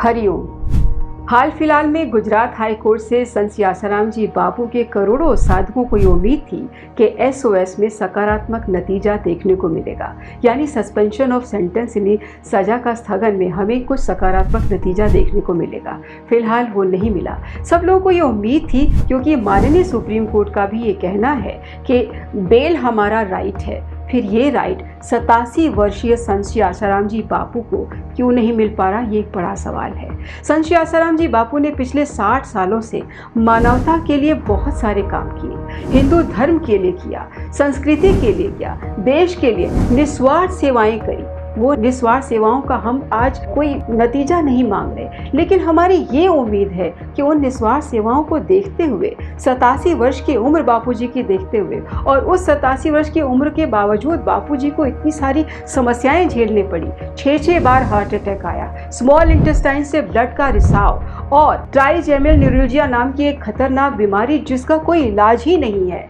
हरिओम। हाल फिलहाल में Gujarat high court से संत सियासाराम जी बापू के करोड़ों साधकों को ये उम्मीद थी कि एसओएस में सकारात्मक नतीजा देखने को मिलेगा, यानी सस्पेंशन ऑफ सेंटेंस यानी सजा का स्थगन में हमें कुछ सकारात्मक नतीजा देखने को मिलेगा। फिलहाल वो नहीं मिला। सब लोगों को ये उम्मीद थी क्योंकि माननीय सुप्रीम कोर्ट का भी ये कहना है कि बेल हमारा राइट है। फिर ये राइट 87 वर्षीय संत सियासाराम जी बापू को क्यों नहीं मिल पा रहा, ये एक बड़ा सवाल है। संत सियासाराम जी बापू ने पिछले 60 सालों से मानवता के लिए बहुत सारे काम किए। हिंदू धर्म के लिए किया, संस्कृति के लिए किया, देश के लिए निस्वार्थ सेवाएं करी। वो निस्वार्थ सेवाओं का हम आज कोई नतीजा नहीं मांग रहे, लेकिन हमारी ये उम्मीद है कि उन निस्वार्थ सेवाओं को देखते हुए 87 वर्ष की उम्र बापूजी की देखते हुए और उस 87 वर्ष की उम्र के बावजूद बापूजी को इतनी सारी समस्याएं झेलनी पड़ी। 6 बार हार्ट अटैक आया, स्मॉल इंटेस्टाइन से ब्लड का रिसाव और ट्राइजेमिनल न्यूरोलजिया नाम की एक खतरनाक बीमारी जिसका कोई इलाज ही नहीं है,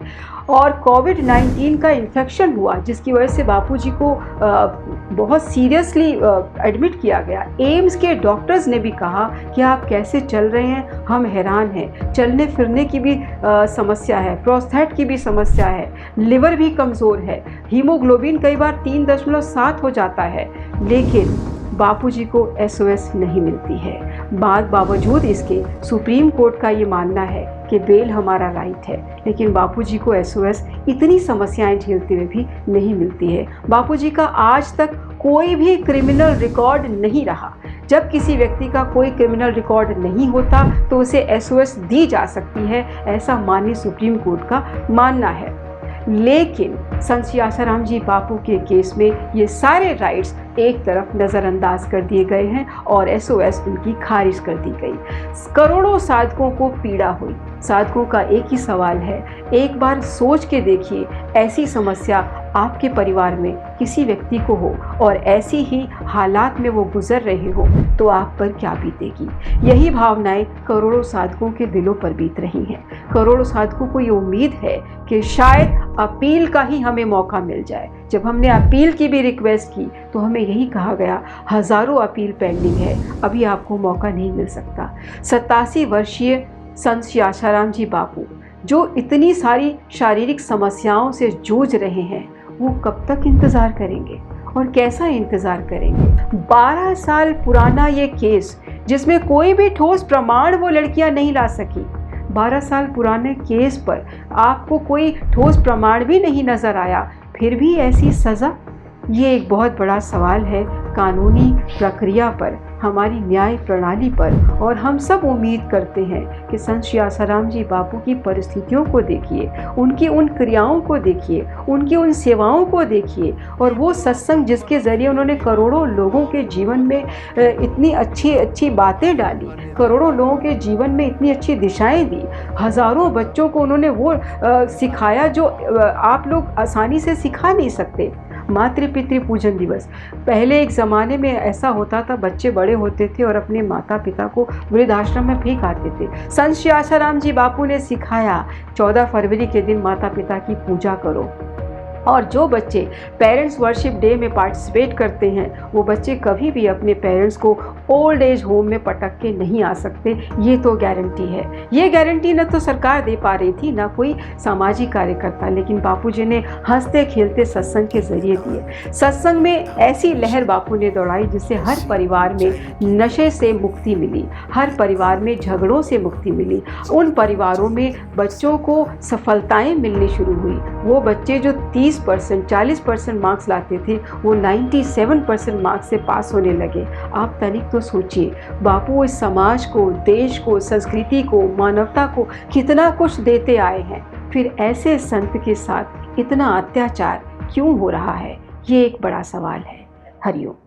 और कोविड-19 का इन्फेक्शन हुआ जिसकी वजह से बापूजी को बहुत सीरियसली एडमिट किया गया। एम्स के डॉक्टर्स ने भी कहा कि आप कैसे चल रहे हैं, हम हैरान हैं। चलने फिरने की भी समस्या है, प्रोस्टेट की भी समस्या है, लिवर भी कमज़ोर है, हीमोग्लोबिन कई बार 3.7 हो जाता है, लेकिन बापूजी को एसओएस नहीं मिलती है। बावजूद इसके सुप्रीम कोर्ट का ये मानना है कि बेल हमारा राइट है, लेकिन बापूजी को एसओएस इतनी समस्याएं झेलते हुए भी नहीं मिलती है। बापूजी का आज तक कोई भी क्रिमिनल रिकॉर्ड नहीं रहा। जब किसी व्यक्ति का कोई क्रिमिनल रिकॉर्ड नहीं होता तो उसे एसओएस दी जा सकती है, ऐसा माननीय सुप्रीम कोर्ट का मानना है। लेकिन संत सियासाराम जी बापू के केस में ये सारे राइट्स एक तरफ नज़रअंदाज कर दिए गए हैं और एसओएस उनकी खारिज कर दी गई। करोड़ों साधकों को पीड़ा हुई। साधकों का एक ही सवाल है, एक बार सोच के देखिए, ऐसी समस्या आपके परिवार में किसी व्यक्ति को हो और ऐसी ही हालात में वो गुजर रहे हो तो आप पर क्या बीतेगी। यही भावनाएं करोड़ों साधकों के दिलों पर बीत रही हैं। करोड़ों साधकों को ये उम्मीद है कि शायद अपील का ही हमें मौका मिल जाए। जब हमने अपील की भी रिक्वेस्ट की तो हमें यही कहा गया, हज़ारों अपील पेंडिंग है, अभी आपको मौका नहीं मिल सकता। 87 वर्षीय संत सियासाराम जी बापू जो इतनी सारी शारीरिक समस्याओं से जूझ रहे हैं, वो कब तक इंतज़ार करेंगे और कैसा इंतज़ार करेंगे। 12 साल पुराना ये केस जिसमें कोई भी ठोस प्रमाण वो लड़कियां नहीं ला सकी। 12 साल पुराने केस पर आपको कोई ठोस प्रमाण भी नहीं नज़र आया, फिर भी ऐसी सज़ा। ये एक बहुत बड़ा सवाल है कानूनी प्रक्रिया पर, हमारी न्याय प्रणाली पर। और हम सब उम्मीद करते हैं कि संत सियासाराम जी बापू की परिस्थितियों को देखिए, उनकी उन क्रियाओं को देखिए, उनकी उन सेवाओं को देखिए, और वो सत्संग जिसके ज़रिए उन्होंने करोड़ों लोगों के जीवन में इतनी अच्छी बातें डाली, करोड़ों लोगों के जीवन में इतनी अच्छी दिशाएं दी, हज़ारों बच्चों को उन्होंने वो सिखाया जो आप लोग आसानी से सिखा नहीं सकते। मातृ पितृ पूजन दिवस, पहले एक ज़माने में ऐसा होता था, बच्चे बड़े होते थे और अपने माता पिता को वृद्धाश्रम में फेंक आते थे। संत सियासाराम जी बापू ने सिखाया 14 फरवरी के दिन माता पिता की पूजा करो। और जो बच्चे पेरेंट्स वर्शिप डे में पार्टिसिपेट करते हैं, वो बच्चे कभी भी अपने पेरेंट्स को ओल्ड एज होम में पटक के नहीं आ सकते, ये तो गारंटी है। ये गारंटी न तो सरकार दे पा रही थी, ना कोई सामाजिक कार्यकर्ता, लेकिन बापूजी ने हंसते खेलते सत्संग के जरिए दिए। सत्संग में ऐसी लहर बापू ने दौड़ाई जिससे हर परिवार में नशे से मुक्ति मिली, हर परिवार में झगड़ों से मुक्ति मिली, उन परिवारों में बच्चों को सफलताएं मिलनी शुरू हुई। वो बच्चे जो 40% मार्क्स लाते थे, वो 97% मार्क्स से पास होने लगे। आप तनिक तो सोचिए, बापू इस समाज को, देश को, संस्कृति को, मानवता को कितना कुछ देते आए हैं, फिर ऐसे संत के साथ इतना अत्याचार क्यों हो रहा है, ये एक बड़ा सवाल है। हरिओम।